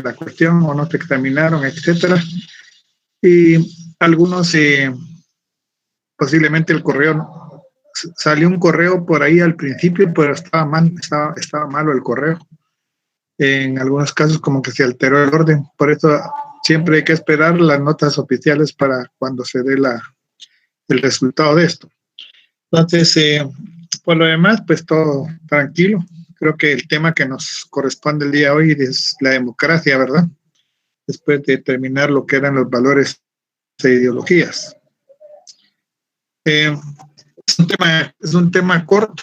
la cuestión o no te examinaron, etcétera. Y algunos posiblemente el correo, salió un correo por ahí al principio, pero estaba malo el correo. En algunos casos como que se alteró el orden, por eso siempre hay que esperar las notas oficiales para cuando se dé el resultado de esto. Entonces, por lo demás, pues todo tranquilo. Creo que el tema que nos corresponde el día de hoy es la democracia, ¿verdad? Después de terminar lo que eran los valores e ideologías. Es un tema corto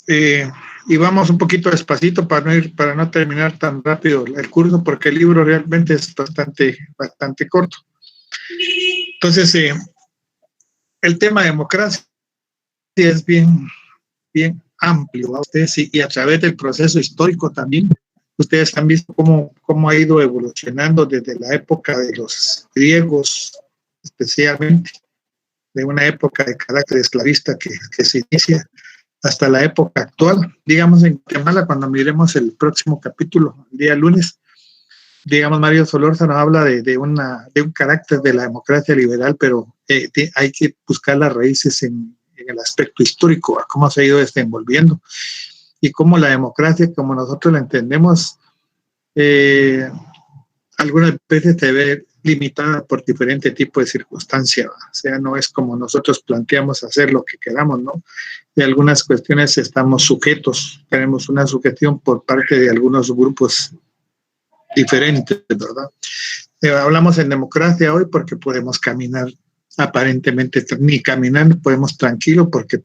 y vamos un poquito despacito para no terminar tan rápido el curso, porque el libro realmente es bastante corto. Entonces, el tema de democracia es bien amplio, ¿va? Ustedes, y a través del proceso histórico también, ustedes han visto cómo ha ido evolucionando desde la época de los griegos, especialmente, de una época de carácter esclavista que se inicia hasta la época actual. Digamos, en Guatemala, cuando miremos el próximo capítulo, el día lunes, digamos, Mario Solórzano habla de un carácter de la democracia liberal, pero hay que buscar las raíces en el aspecto histórico, a cómo se ha ido desenvolviendo y cómo la democracia, como nosotros la entendemos, algunas veces se ve limitada por diferentes tipos de circunstancias. O sea, no es como nosotros planteamos hacer lo que queramos, ¿no? Y algunas cuestiones estamos sujetos, tenemos una sujeción por parte de algunos grupos diferentes, ¿verdad? Hablamos en democracia hoy porque podemos caminar aparentemente, ni caminar podemos tranquilo porque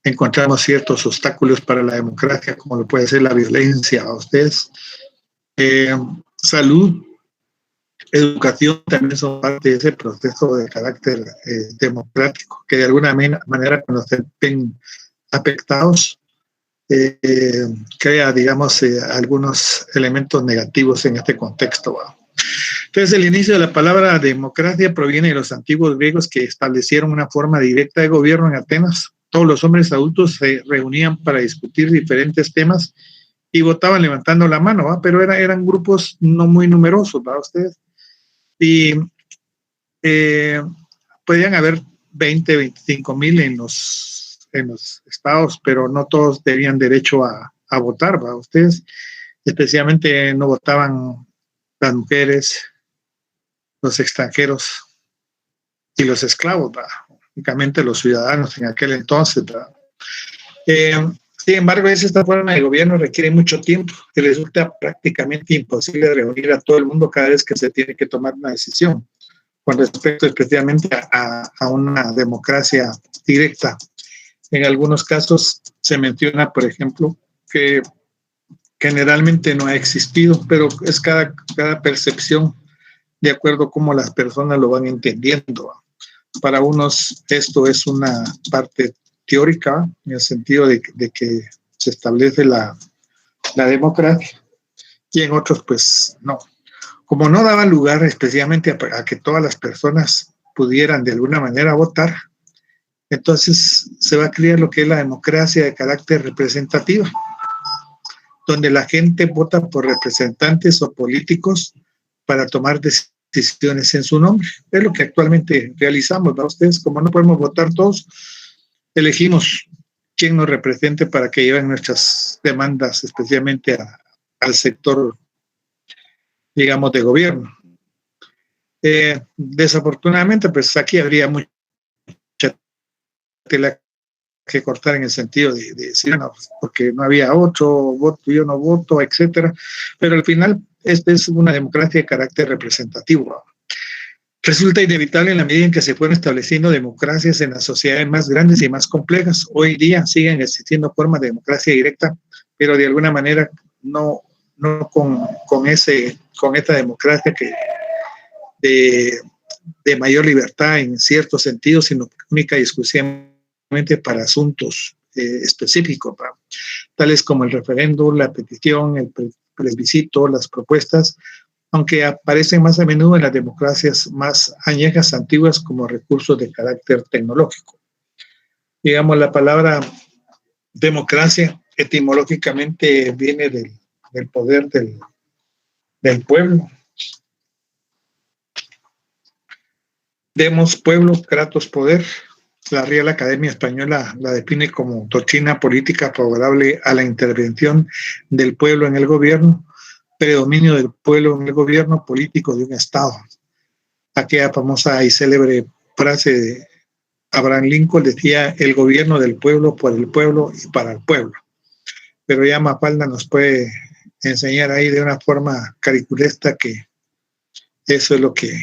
encontramos ciertos obstáculos para la democracia, como lo puede ser la violencia a ustedes. Salud, educación también son parte de ese proceso de carácter democrático, que de alguna manera cuando se ven afectados, crea, digamos, algunos elementos negativos en este contexto, ¿va? Entonces, el inicio de la palabra democracia proviene de los antiguos griegos que establecieron una forma directa de gobierno en Atenas. Todos los hombres adultos se reunían para discutir diferentes temas y votaban levantando la mano, ¿va? Pero eran grupos no muy numerosos, ¿va? Ustedes. Y podían haber 20, 25 mil en los estados, pero no todos tenían derecho a votar, ¿va? Ustedes, especialmente no votaban las mujeres, los extranjeros y los esclavos, ¿va? Únicamente los ciudadanos en aquel entonces, ¿va? Sin embargo, esta forma de gobierno requiere mucho tiempo y resulta prácticamente imposible reunir a todo el mundo cada vez que se tiene que tomar una decisión con respecto especialmente a una democracia directa. En algunos casos se menciona, por ejemplo, que generalmente no ha existido, pero es cada percepción de acuerdo a cómo las personas lo van entendiendo. Para unos esto es una parte teórica, en el sentido de que se establece la democracia, y en otros pues no. Como no daba lugar especialmente a que todas las personas pudieran de alguna manera votar, entonces se va a crear lo que es la democracia de carácter representativa, donde la gente vota por representantes o políticos para tomar decisiones en su nombre. Es lo que actualmente realizamos, ¿verdad? Ustedes, como no podemos votar todos, elegimos quién nos represente para que lleven nuestras demandas, especialmente al sector, digamos, de gobierno. Desafortunadamente, pues aquí habría mucha tela que cortar en el sentido de decir, no, porque no había otro voto, yo no voto, etcétera. Pero al final, esta es una democracia de carácter representativo. Resulta inevitable en la medida en que se fueron estableciendo democracias en las sociedades más grandes y más complejas. Hoy día siguen existiendo formas de democracia directa, pero de alguna manera no con esta democracia de mayor libertad en ciertos sentidos, sino única y exclusivamente para asuntos específicos, ¿verdad? Tales como el referéndum, la petición, el plebiscito, las propuestas, aunque aparecen más a menudo en las democracias más añejas, antiguas, como recursos de carácter tecnológico. Digamos, la palabra democracia etimológicamente viene del poder del pueblo. Demos pueblo, kratos poder. La Real Academia Española la define como doctrina política favorable a la intervención del pueblo en el gobierno, predominio del pueblo en el gobierno político de un Estado. Aquella famosa y célebre frase de Abraham Lincoln decía: el gobierno del pueblo, por el pueblo y para el pueblo. Pero ya Mafalda nos puede enseñar ahí de una forma cariculesta que eso es lo que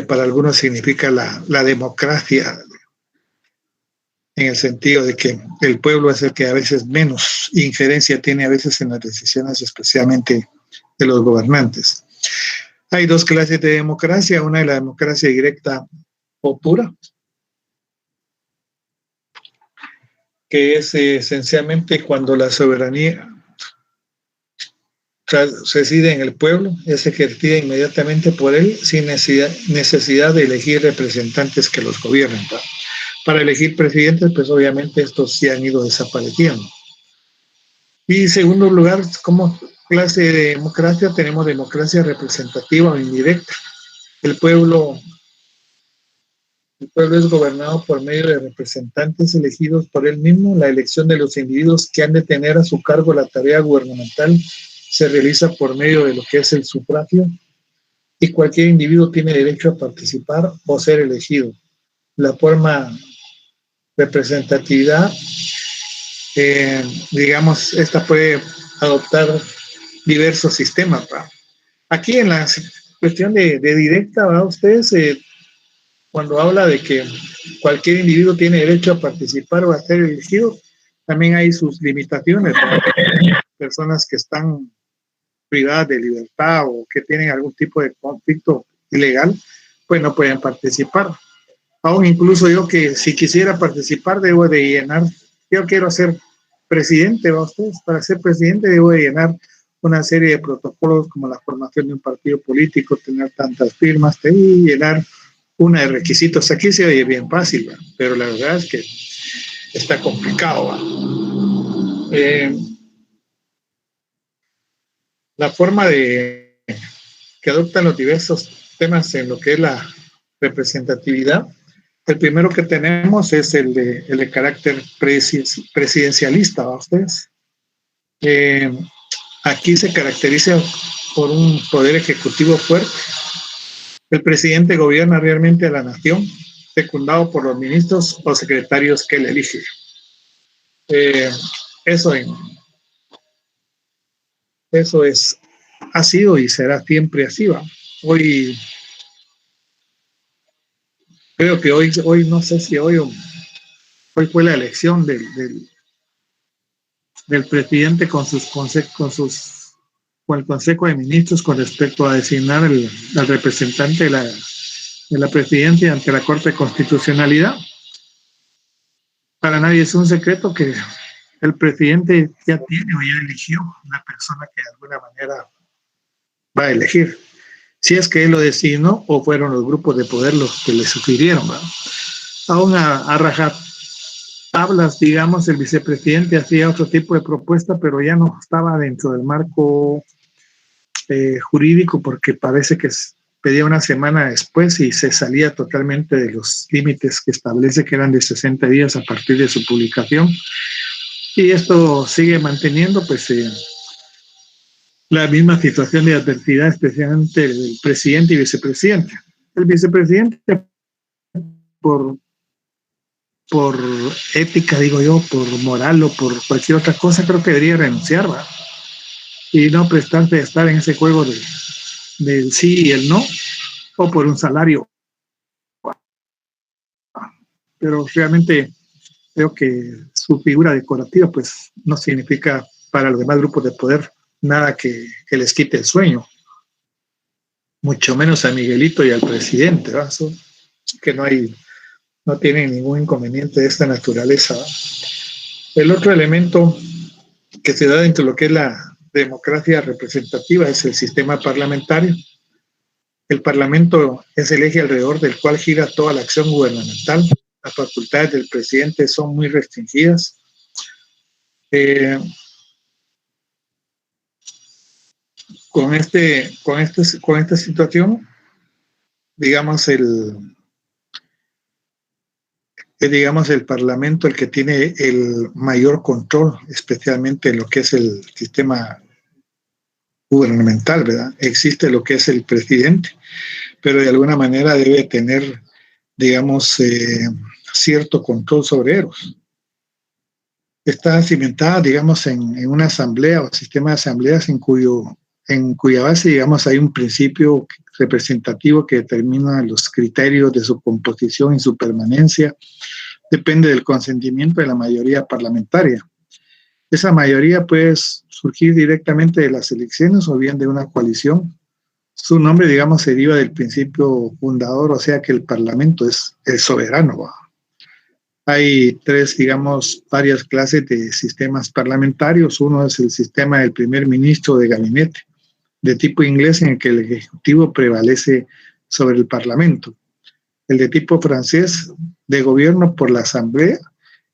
para algunos significa la democracia, en el sentido de que el pueblo es el que a veces menos injerencia tiene a veces en las decisiones, especialmente de los gobernantes. Hay dos clases de democracia: una es la democracia directa o pura, que es esencialmente cuando la soberanía reside en el pueblo, es ejercida inmediatamente por él sin necesidad de elegir representantes que los gobiernen. Para elegir presidentes, pues obviamente estos sí han ido desapareciendo. Y en segundo lugar, como clase de democracia, tenemos democracia representativa o indirecta. El pueblo es gobernado por medio de representantes elegidos por él mismo. La elección de los individuos que han de tener a su cargo la tarea gubernamental se realiza por medio de lo que es el sufragio, y cualquier individuo tiene derecho a participar o ser elegido. La forma representatividad, digamos, esta puede adoptar diversos sistemas. Aquí en la cuestión de directa, ustedes, cuando habla de que cualquier individuo tiene derecho a participar o a ser elegido, también hay sus limitaciones. Personas que están privadas de libertad o que tienen algún tipo de conflicto ilegal, pues no pueden participar. Aún incluso yo, que si quisiera participar, debo de llenar, yo quiero ser presidente, ¿va ustedes? Para ser presidente debo de llenar una serie de protocolos como la formación de un partido político, tener tantas firmas y llenar una de requisitos. Aquí se oye bien fácil, ¿va? Pero la verdad es que está complicado. La forma de que adoptan los diversos temas en lo que es la representatividad, el primero que tenemos es el de carácter presidencialista, ¿va ustedes? Aquí se caracteriza por un poder ejecutivo fuerte. El presidente gobierna realmente a la nación, secundado por los ministros o secretarios que él elige. Eso ha sido y será siempre así, ¿va? Hoy, creo que hoy no sé si hoy fue la elección del presidente con el Consejo de Ministros con respecto a designar al representante de la presidencia ante la Corte de Constitucionalidad. Para nadie es un secreto que el presidente ya tiene o ya eligió una persona que de alguna manera va a elegir. Si es que él lo designó o fueron los grupos de poder los que le sugirieron, ¿verdad? Aún a rajar tablas, digamos, el vicepresidente hacía otro tipo de propuesta, pero ya no estaba dentro del marco jurídico, porque parece que pedía una semana después y se salía totalmente de los límites que establece, que eran de 60 días a partir de su publicación. Y esto sigue manteniendo pues la misma situación de adversidad, especialmente el presidente y vicepresidente. El vicepresidente, por ética, digo yo, por moral o por cualquier otra cosa, creo que debería renunciar, ¿va? Y no prestarse a estar en ese juego del sí y el no, o por un salario. Pero realmente creo que su figura decorativa pues no significa para los demás grupos de poder nada que les quite el sueño, mucho menos a Miguelito y al presidente, ¿verdad? Que no tienen ningún inconveniente de esta naturaleza, ¿verdad? El otro elemento que se da dentro de lo que es la democracia representativa es el sistema parlamentario. El Parlamento es el eje alrededor del cual gira toda la acción gubernamental. Las facultades del presidente son muy restringidas. con esta situación, digamos, digamos, el Parlamento el que tiene el mayor control, especialmente en lo que es el sistema gubernamental, ¿verdad? Existe lo que es el presidente, pero de alguna manera debe tener, digamos, cierto control sobre ellos. Está cimentada, digamos, en una asamblea o sistema de asambleas en cuya base, digamos, hay un principio representativo que determina los criterios de su composición y su permanencia. Depende del consentimiento de la mayoría parlamentaria. Esa mayoría puede surgir directamente de las elecciones o bien de una coalición. Su nombre, digamos, se deriva del principio fundador, o sea que el Parlamento es el soberano, ¿va? Hay tres, digamos, varias clases de sistemas parlamentarios. Uno es el sistema del primer ministro de gabinete, de tipo inglés, en el que el Ejecutivo prevalece sobre el Parlamento. El de tipo francés, de gobierno por la Asamblea,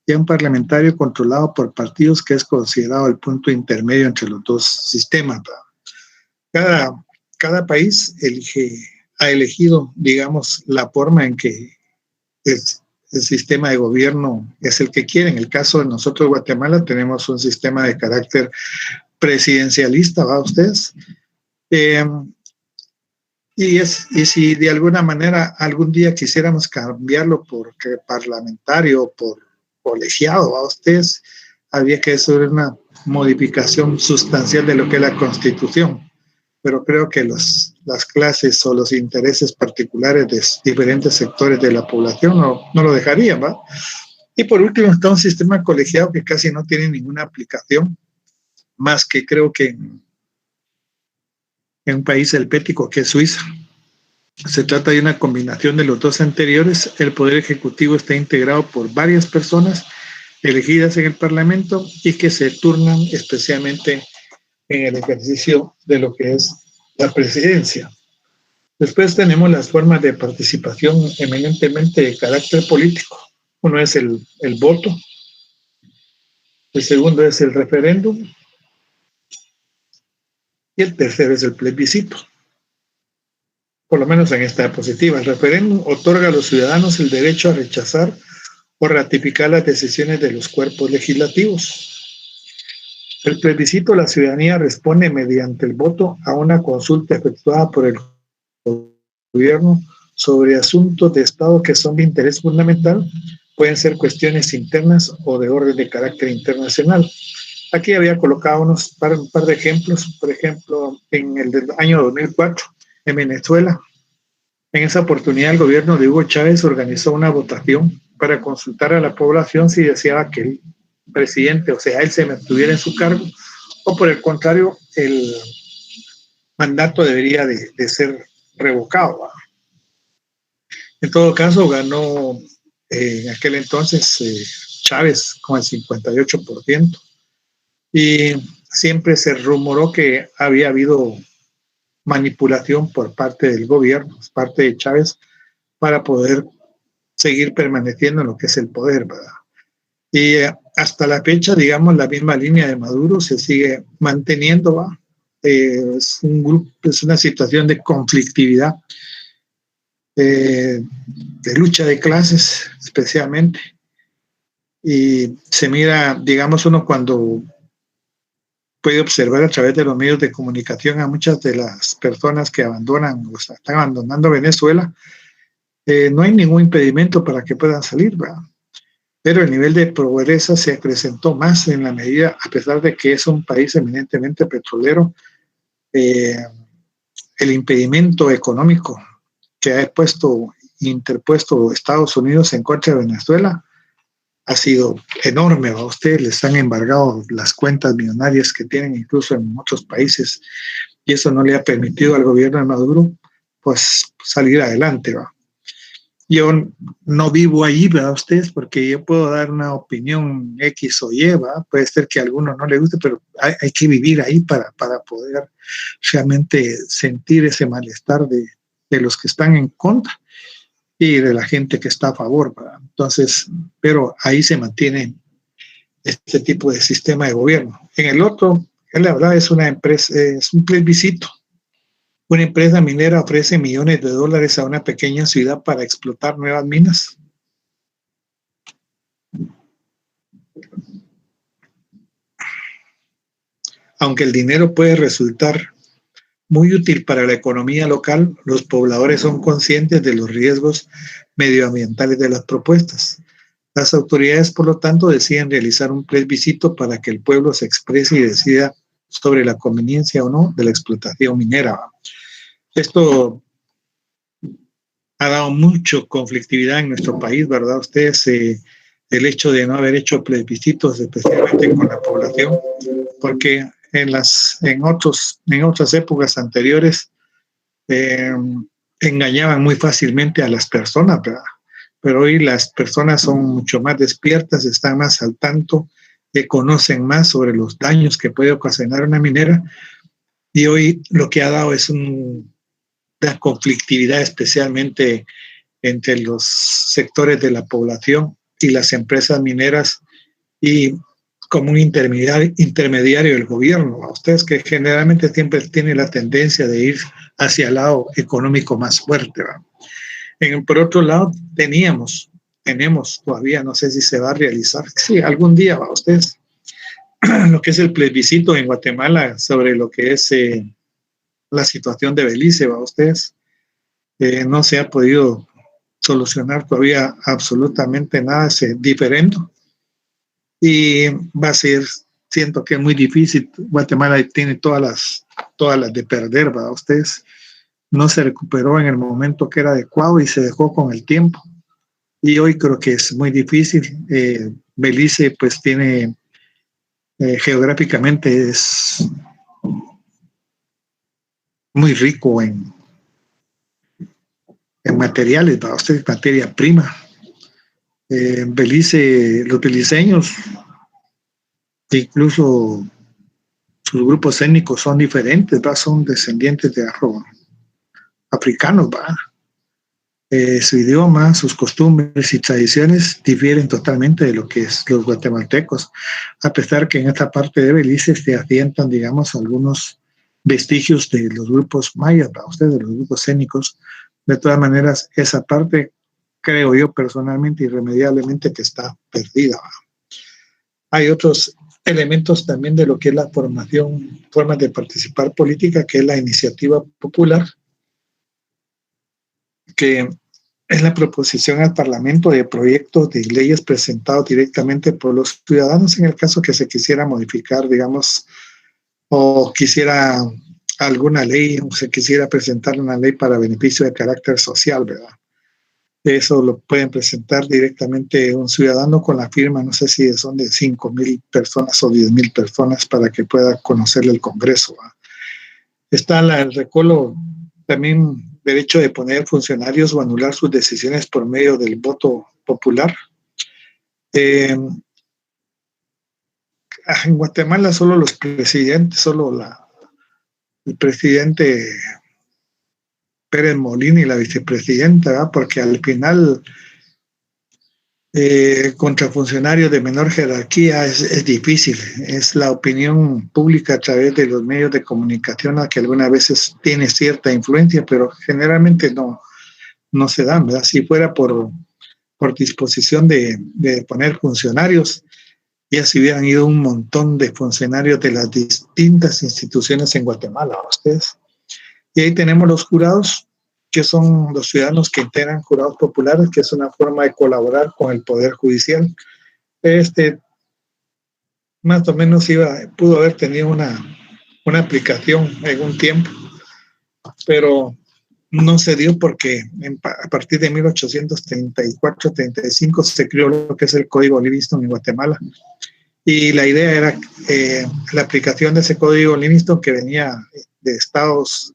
y un parlamentario controlado por partidos, que es considerado el punto intermedio entre los dos sistemas. Cada país ha elegido, digamos, la forma en que el sistema de gobierno es el que quiere. En el caso de nosotros, Guatemala, tenemos un sistema de carácter presidencialista, ¿va ustedes? Y si de alguna manera algún día quisiéramos cambiarlo por parlamentario, por colegiado, ¿va ustedes? Habría que hacer una modificación sustancial de lo que es la Constitución. Pero creo que las clases o los intereses particulares de diferentes sectores de la población no lo dejarían, ¿va? Y por último está un sistema colegiado que casi no tiene ninguna aplicación, más que creo que en un país helvético que es Suiza. Se trata de una combinación de los dos anteriores. El Poder Ejecutivo está integrado por varias personas elegidas en el Parlamento y que se turnan especialmente en el ejercicio de lo que es la presidencia. Después tenemos las formas de participación eminentemente de carácter político. Uno es el voto, el segundo es el referéndum y el tercero es el plebiscito. Por lo menos en esta diapositiva, el referéndum otorga a los ciudadanos el derecho a rechazar o ratificar las decisiones de los cuerpos legislativos. El plebiscito, la ciudadanía responde mediante el voto a una consulta efectuada por el gobierno sobre asuntos de Estado que son de interés fundamental. Pueden ser cuestiones internas o de orden de carácter internacional. Aquí había colocado un par de ejemplos. Por ejemplo, en el del año 2004, en Venezuela, en esa oportunidad el gobierno de Hugo Chávez organizó una votación para consultar a la población si deseaba que el presidente, o sea, él se mantuviera en su cargo, o por el contrario, el mandato debería de ser revocado, ¿va? En todo caso, ganó en aquel entonces Chávez con el 58%, y siempre se rumoró que había habido manipulación por parte del gobierno, por parte de Chávez, para poder seguir permaneciendo en lo que es el poder, ¿verdad? Y hasta la fecha, digamos, la misma línea de Maduro se sigue manteniendo, ¿va? Es una situación de conflictividad, de lucha de clases especialmente, y se mira, digamos, uno cuando puede observar a través de los medios de comunicación a muchas de las personas que abandonan o están abandonando Venezuela, no hay ningún impedimento para que puedan salir, ¿verdad? Pero el nivel de pobreza se acrecentó más en la medida, a pesar de que es un país eminentemente petrolero, el impedimento económico que ha interpuesto Estados Unidos en contra de Venezuela ha sido enorme. A ustedes les han embargado las cuentas millonarias que tienen incluso en otros países, y eso no le ha permitido al gobierno de Maduro pues salir adelante, ¿va? Yo no vivo ahí, ¿verdad? Ustedes, porque yo puedo dar una opinión X o Y, ¿va? Puede ser que a alguno no le guste, pero hay que vivir ahí para poder realmente sentir ese malestar de los que están en contra y de la gente que está a favor, ¿verdad? Entonces, pero ahí se mantiene este tipo de sistema de gobierno. En el otro, La verdad es una empresa, es un plebiscito. Una empresa minera ofrece millones de dólares a una pequeña ciudad para explotar nuevas minas. Aunque el dinero puede resultar muy útil para la economía local, los pobladores son conscientes de los riesgos medioambientales de las propuestas. Las autoridades, por lo tanto, deciden realizar un plebiscito para que el pueblo se exprese y decida sobre la conveniencia o no de la explotación minera. Esto ha dado mucho conflictividad en nuestro país, ¿verdad? Ustedes, el hecho de no haber hecho plebiscitos, especialmente con la población, porque en otras épocas anteriores eh, engañaban muy fácilmente a las personas, ¿verdad? Pero hoy las personas son mucho más despiertas, están más al tanto, conocen más sobre los daños que puede ocasionar una minera, y hoy lo que ha dado es una conflictividad, especialmente entre los sectores de la población y las empresas mineras, y como un intermediario del gobierno. Ustedes, que generalmente siempre tiene la tendencia de ir hacia el lado económico más fuerte, ¿verdad? Por otro lado, tenemos todavía, no sé si se va a realizar, sí, algún día, ¿va? Ustedes, lo que es el plebiscito en Guatemala sobre lo que es la situación de Belice, ¿va? Ustedes, no se ha podido solucionar todavía absolutamente nada, ese diferendo, y va a ser, siento que es muy difícil. Guatemala tiene todas las de perder, ¿va? Ustedes, no se recuperó en el momento que era adecuado y se dejó con el tiempo. Y hoy creo que es muy difícil. Belice pues tiene, geográficamente es muy rico en materiales, para usted, materia prima. Belice, los beliceños, incluso sus grupos étnicos son diferentes, ¿va? Son descendientes de afroafricanos, ¿va? Su idioma, sus costumbres y tradiciones difieren totalmente de lo que es los guatemaltecos, a pesar que en esta parte de Belice se asientan, digamos, algunos vestigios de los grupos mayas, para ustedes, de los grupos étnicos. De todas maneras, esa parte, creo yo personalmente, irremediablemente que está perdida. Hay otros elementos también de lo que es la formas de participar política, que es la iniciativa popular, que es la proposición al Parlamento de proyectos de leyes presentados directamente por los ciudadanos en el caso que se quisiera modificar, digamos, o quisiera alguna ley, o se quisiera presentar una ley para beneficio de carácter social, ¿verdad? Eso lo pueden presentar directamente un ciudadano con la firma, no sé si son de 5,000 personas o 10,000 personas, para que pueda conocerle el Congreso, ¿verdad? Está el recolo también, derecho de poner funcionarios o anular sus decisiones por medio del voto popular. En Guatemala solo los presidentes, el presidente Pérez Molina y la vicepresidenta, ¿verdad? Porque al final contra funcionarios de menor jerarquía es difícil. Es la opinión pública a través de los medios de comunicación a que algunas veces tiene cierta influencia, pero generalmente no se dan, ¿verdad? Si fuera por disposición de poner funcionarios, ya se hubieran ido un montón de funcionarios de las distintas instituciones en Guatemala, ustedes. Y ahí tenemos los jurados, que son los ciudadanos que integran jurados populares, que es una forma de colaborar con el Poder Judicial. Más o menos pudo haber tenido una aplicación en un tiempo, pero no se dio porque a partir de 1834-35 se creó lo que es el Código Livingston en Guatemala. Y la idea era la aplicación de ese Código Livingston, que venía de Estados,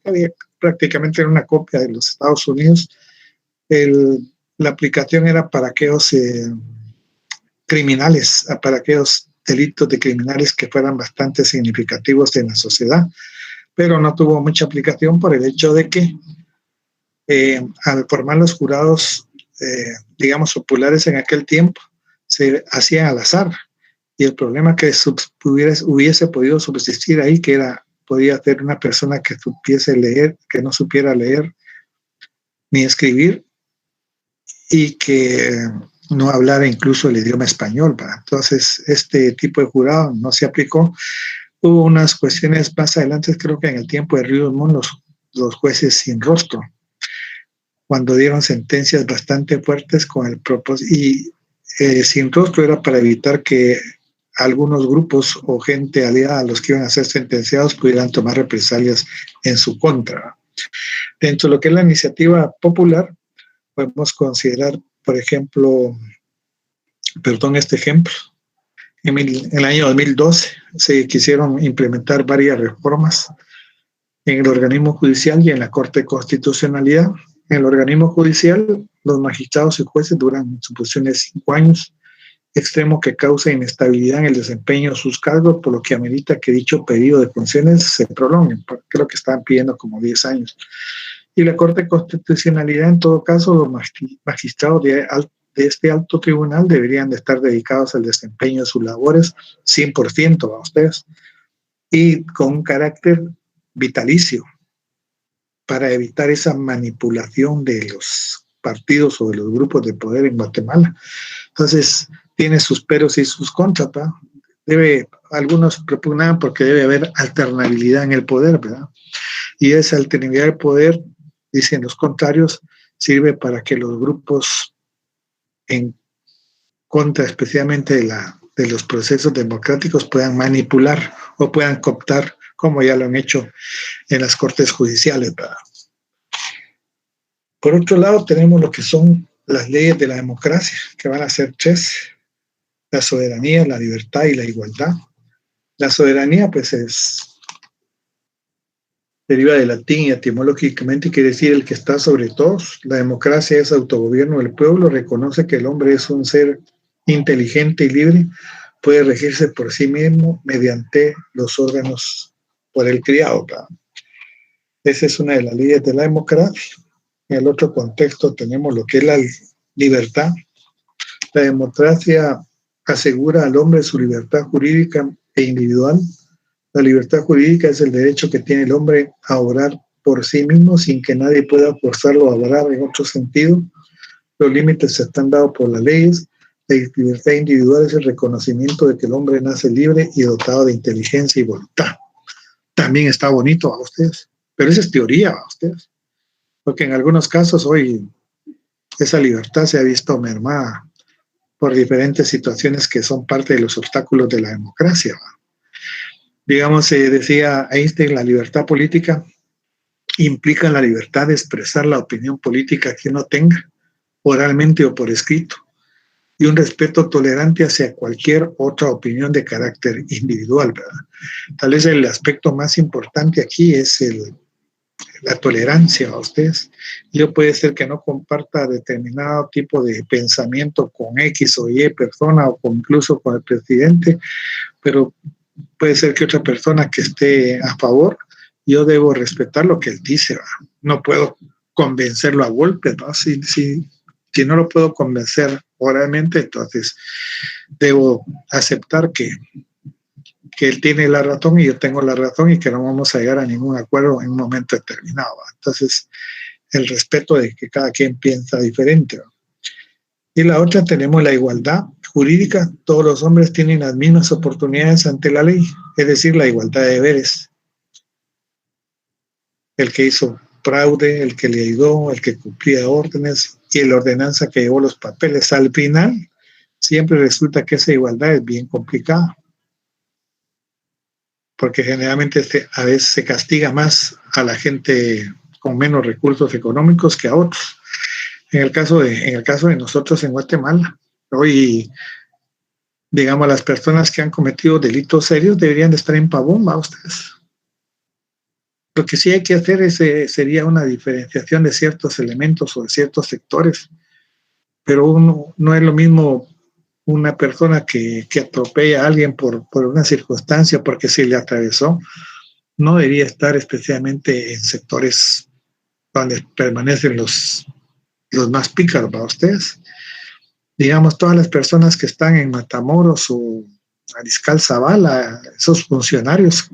prácticamente era una copia de los Estados Unidos. La aplicación era para aquellos criminales, para aquellos delitos de criminales que fueran bastante significativos en la sociedad, pero no tuvo mucha aplicación por el hecho de que al formar los jurados, digamos, populares en aquel tiempo, se hacían al azar, Y el problema que hubiese podido subsistir ahí, que podía ser una persona que supiese leer, que no supiera leer ni escribir y que no hablara incluso el idioma español, ¿verdad? Entonces, este tipo de jurado no se aplicó. Hubo unas cuestiones más adelante, creo que en el tiempo de Ríos Montt, los jueces sin rostro, cuando dieron sentencias bastante fuertes con el propósito, y sin rostro era para evitar que algunos grupos o gente aliada a los que iban a ser sentenciados pudieran tomar represalias en su contra. Dentro de lo que es la iniciativa popular, podemos considerar, por ejemplo, este ejemplo, en el año 2012 se quisieron implementar varias reformas en el organismo judicial y en la Corte de Constitucionalidad. En el organismo judicial, los magistrados y jueces duran en su posición de 5 años, extremo que causa inestabilidad en el desempeño de sus cargos, por lo que amerita que dicho periodo de funciones se prolongue. Creo que estaban pidiendo como 10 años. Y la Corte de Constitucionalidad, en todo caso, los magistrados de este alto tribunal deberían de estar dedicados al desempeño de sus labores 100% a ustedes y con un carácter vitalicio para evitar esa manipulación de los partidos o de los grupos de poder en Guatemala. Entonces, tiene sus peros y sus contras, ¿verdad? Algunos propugnan porque debe haber alternabilidad en el poder, ¿verdad? Y esa alternabilidad del poder, dicen los contrarios, sirve para que los grupos en contra especialmente de los procesos democráticos puedan manipular o puedan cooptar, como ya lo han hecho en las cortes judiciales, ¿verdad? Por otro lado, tenemos lo que son las leyes de la democracia, que van a ser 3: la soberanía, la libertad y la igualdad. La soberanía, pues, deriva del latín y etimológicamente quiere decir el que está sobre todos. La democracia es autogobierno del pueblo, reconoce que el hombre es un ser inteligente y libre, puede regirse por sí mismo mediante los órganos por él criado, ¿verdad? Esa es una de las leyes de la democracia. En el otro contexto tenemos lo que es la libertad. La democracia asegura al hombre su libertad jurídica e individual. La libertad jurídica es el derecho que tiene el hombre a obrar por sí mismo sin que nadie pueda forzarlo a obrar en otro sentido. Los límites están dados por las leyes. La libertad individual es el reconocimiento de que el hombre nace libre y dotado de inteligencia y voluntad. También está bonito a ustedes, pero esa es teoría a ustedes, porque en algunos casos hoy esa libertad se ha visto mermada por diferentes situaciones que son parte de los obstáculos de la democracia. Digamos, decía Einstein, la libertad política implica la libertad de expresar la opinión política que uno tenga, oralmente o por escrito, y un respeto tolerante hacia cualquier otra opinión de carácter individual, ¿verdad? Tal vez el aspecto más importante aquí es la tolerancia a ustedes. Yo puede ser que no comparta determinado tipo de pensamiento con X o Y persona o incluso con el presidente, pero puede ser que otra persona que esté a favor, yo debo respetar lo que él dice, ¿verdad? No puedo convencerlo a golpes, ¿no? Si no lo puedo convencer oralmente, entonces debo aceptar que él tiene la razón y yo tengo la razón y que no vamos a llegar a ningún acuerdo en un momento determinado. Entonces, el respeto de que cada quien piensa diferente. Y la otra, tenemos la igualdad jurídica. Todos los hombres tienen las mismas oportunidades ante la ley, es decir, la igualdad de deberes. El que hizo fraude, el que le ayudó, el que cumplía órdenes y la ordenanza que llevó los papeles. Al final, siempre resulta que esa igualdad es bien complicada, porque generalmente a veces se castiga más a la gente con menos recursos económicos que a otros. En el caso de nosotros en Guatemala, hoy, digamos, las personas que han cometido delitos serios deberían de estar en pavón, ¿va ustedes? Lo que sí hay que hacer sería una diferenciación de ciertos elementos o de ciertos sectores, pero no es lo mismo una persona que atropella a alguien por una circunstancia porque se le atravesó, no debería estar especialmente en sectores donde permanecen los más pícaros para ustedes. Digamos, todas las personas que están en Matamoros o Mariscal Zavala, esos funcionarios,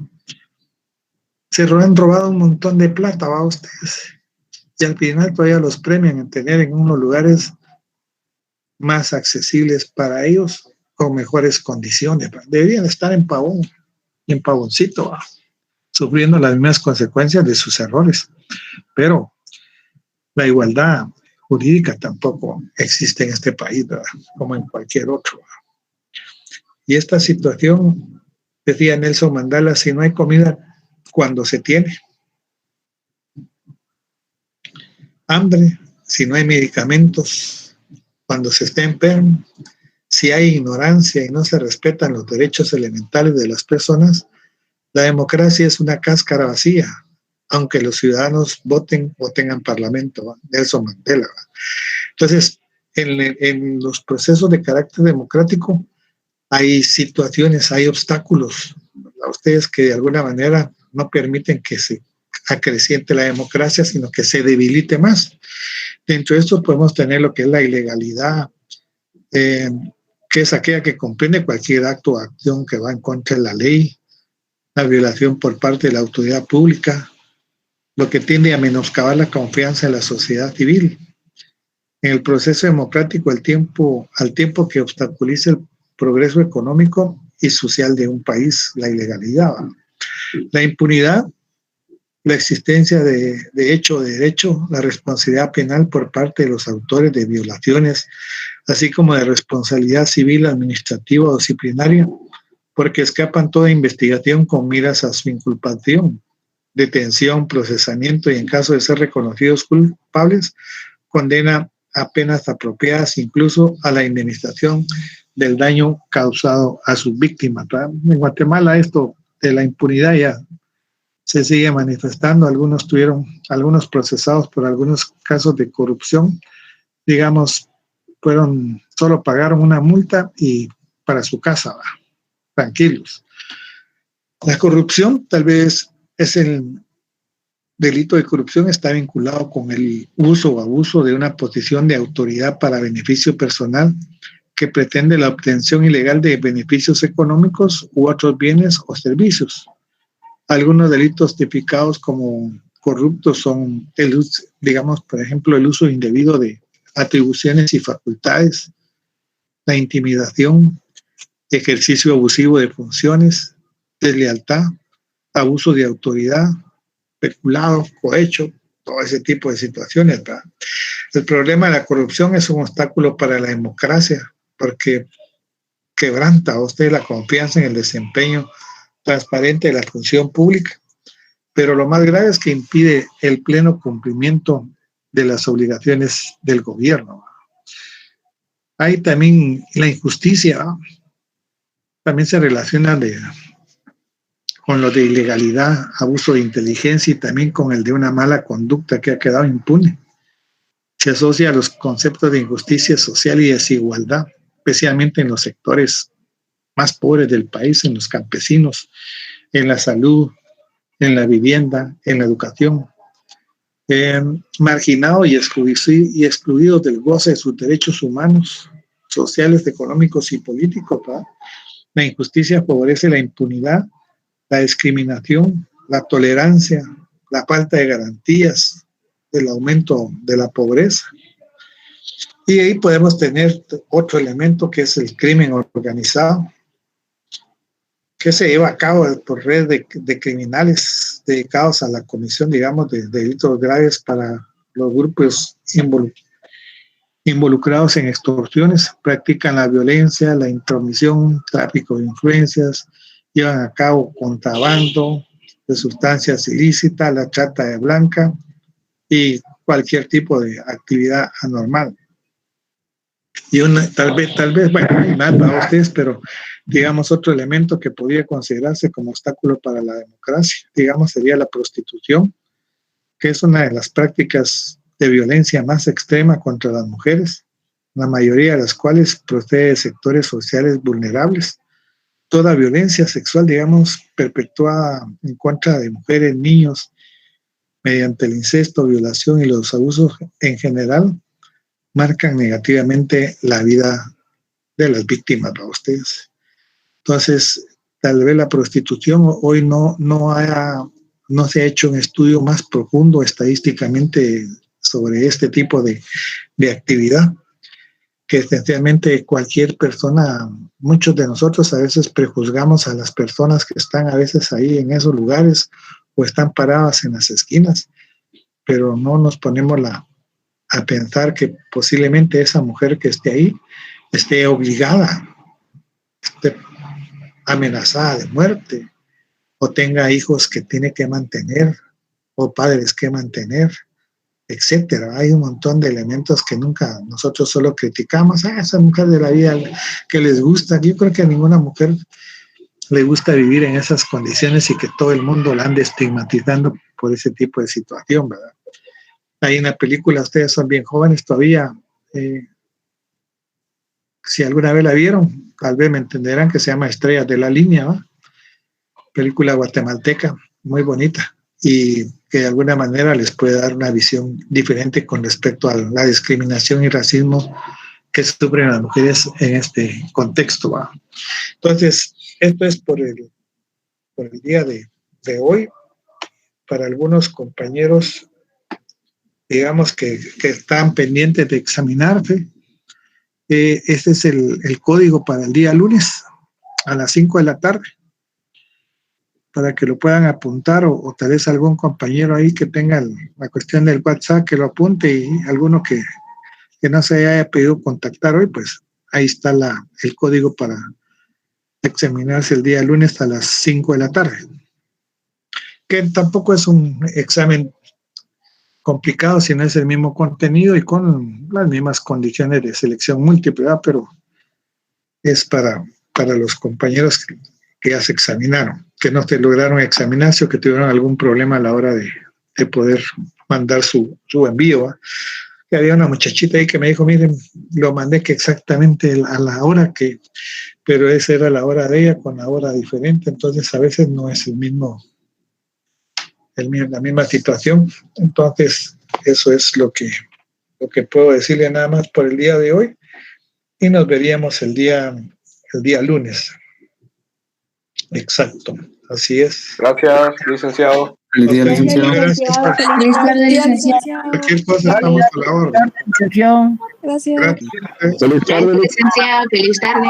se han robado un montón de plata, va ustedes. Y al final todavía los premian en tener en unos lugares más accesibles para ellos, con mejores condiciones. ¿Va? Deberían estar en Pavón, en Pavoncito, ¿va? Sufriendo las mismas consecuencias de sus errores. Pero la igualdad jurídica tampoco existe en este país, ¿verdad? Como en cualquier otro. ¿Verdad? Y esta situación, decía Nelson Mandela, si no hay comida, cuando se tiene hambre, si no hay medicamentos, cuando se está enfermo, si hay ignorancia y no se respetan los derechos elementales de las personas, la democracia es una cáscara vacía, aunque los ciudadanos voten o tengan parlamento. ¿Va? Nelson Mandela. ¿Va? Entonces, en los procesos de carácter democrático hay situaciones, hay obstáculos a ustedes que de alguna manera no permiten que se acreciente la democracia, sino que se debilite más. Dentro de esto podemos tener lo que es la ilegalidad, que es aquella que comprende cualquier acto o acción que va en contra de la ley, la violación por parte de la autoridad pública, lo que tiende a menoscabar la confianza en la sociedad civil. En el proceso democrático, al tiempo que obstaculiza el progreso económico y social de un país, la ilegalidad. La impunidad, la existencia de hecho o de derecho, la responsabilidad penal por parte de los autores de violaciones, así como de responsabilidad civil, administrativa o disciplinaria, porque escapan toda investigación con miras a su inculpación, detención, procesamiento y en caso de ser reconocidos culpables, condena a penas apropiadas, incluso a la indemnización del daño causado a sus víctimas. En Guatemala esto de la impunidad ya se sigue manifestando. Algunos procesados por algunos casos de corrupción, digamos, solo pagaron una multa y para su casa, ¿va? Tranquilos. La corrupción tal vez es el delito de corrupción, está vinculado con el uso o abuso de una posición de autoridad para beneficio personal que pretende la obtención ilegal de beneficios económicos u otros bienes o servicios. Algunos delitos tipificados como corruptos son, digamos, por ejemplo, el uso indebido de atribuciones y facultades, la intimidación, ejercicio abusivo de funciones, deslealtad, abuso de autoridad, peculado, cohecho, todo ese tipo de situaciones, ¿verdad? El problema de la corrupción es un obstáculo para la democracia, porque quebranta a usted la confianza en el desempeño transparente de la función pública, pero lo más grave es que impide el pleno cumplimiento de las obligaciones del gobierno. Hay también la injusticia, ¿no? También se relaciona con lo de ilegalidad, abuso de inteligencia y también con el de una mala conducta que ha quedado impune. Se asocia a los conceptos de injusticia social y desigualdad, especialmente en los sectores más pobres del país, en los campesinos, en la salud, en la vivienda, en la educación, marginados y excluidos del goce de sus derechos humanos, sociales, económicos y políticos. ¿verdad? La injusticia favorece la impunidad, la discriminación, la tolerancia, la falta de garantías, el aumento de la pobreza. Y ahí podemos tener otro elemento que es el crimen organizado, que se lleva a cabo por redes de criminales dedicados a la comisión, digamos, de delitos graves para los grupos involucrados en extorsiones, practican la violencia, la intromisión, tráfico de influencias, llevan a cabo contrabando de sustancias ilícitas, la trata de blanca y cualquier tipo de actividad anormal. Y tal vez, bueno, hay más para ustedes, pero digamos otro elemento que podría considerarse como obstáculo para la democracia, digamos, sería la prostitución, que es una de las prácticas de violencia más extrema contra las mujeres, la mayoría de las cuales procede de sectores sociales vulnerables. Toda violencia sexual, digamos, perpetuada en contra de mujeres, niños, mediante el incesto, violación y los abusos en general, marcan negativamente la vida de las víctimas para ustedes. Entonces, tal vez la prostitución hoy no se ha hecho un estudio más profundo estadísticamente sobre este tipo de actividad, que esencialmente cualquier persona, muchos de nosotros a veces prejuzgamos a las personas que están a veces ahí en esos lugares o están paradas en las esquinas, pero no nos ponemos a pensar que posiblemente esa mujer que esté ahí esté obligada, esté amenazada de muerte, o tenga hijos que tiene que mantener, o padres que mantener, etcétera. Hay un montón de elementos que nunca nosotros solo criticamos. Esa mujer de la vida que les gusta. Yo creo que a ninguna mujer le gusta vivir en esas condiciones y que todo el mundo la ande estigmatizando por ese tipo de situación, ¿verdad? Hay una película, ustedes son bien jóvenes todavía, si alguna vez la vieron, tal vez me entenderán, que se llama Estrellas de la Línea, ¿no? Película guatemalteca, muy bonita, y que de alguna manera les puede dar una visión diferente con respecto a la discriminación y racismo que sufren las mujeres en este contexto, ¿va? Entonces, esto es por el día de hoy. Para algunos compañeros, digamos que están pendientes de examinarse, este es el código para el día lunes a las 5 de la tarde, para que lo puedan apuntar, o tal vez algún compañero ahí que tenga la cuestión del WhatsApp que lo apunte, y alguno que no se haya pedido contactar hoy, pues ahí está el código para examinarse el día lunes a las 5 de la tarde, que tampoco es un examen complicado, si no es el mismo contenido y con las mismas condiciones de selección múltiple, ¿verdad? Pero es para los compañeros que ya se examinaron, que no se lograron examinarse o que tuvieron algún problema a la hora de poder mandar su envío, ¿verdad? Que había una muchachita ahí que me dijo, miren, lo mandé que exactamente a la hora pero esa era la hora de ella con la hora diferente, entonces a veces no es la misma situación. Entonces, eso es lo que puedo decirle nada más por el día de hoy, y nos veríamos el día lunes. Exacto, así es. Gracias, licenciado. Feliz día, licenciado. Feliz tarde, licenciado. Cualquier cosa estamos a la orden. Gracias. Gracias. Feliz tarde, Licenciado, feliz tarde.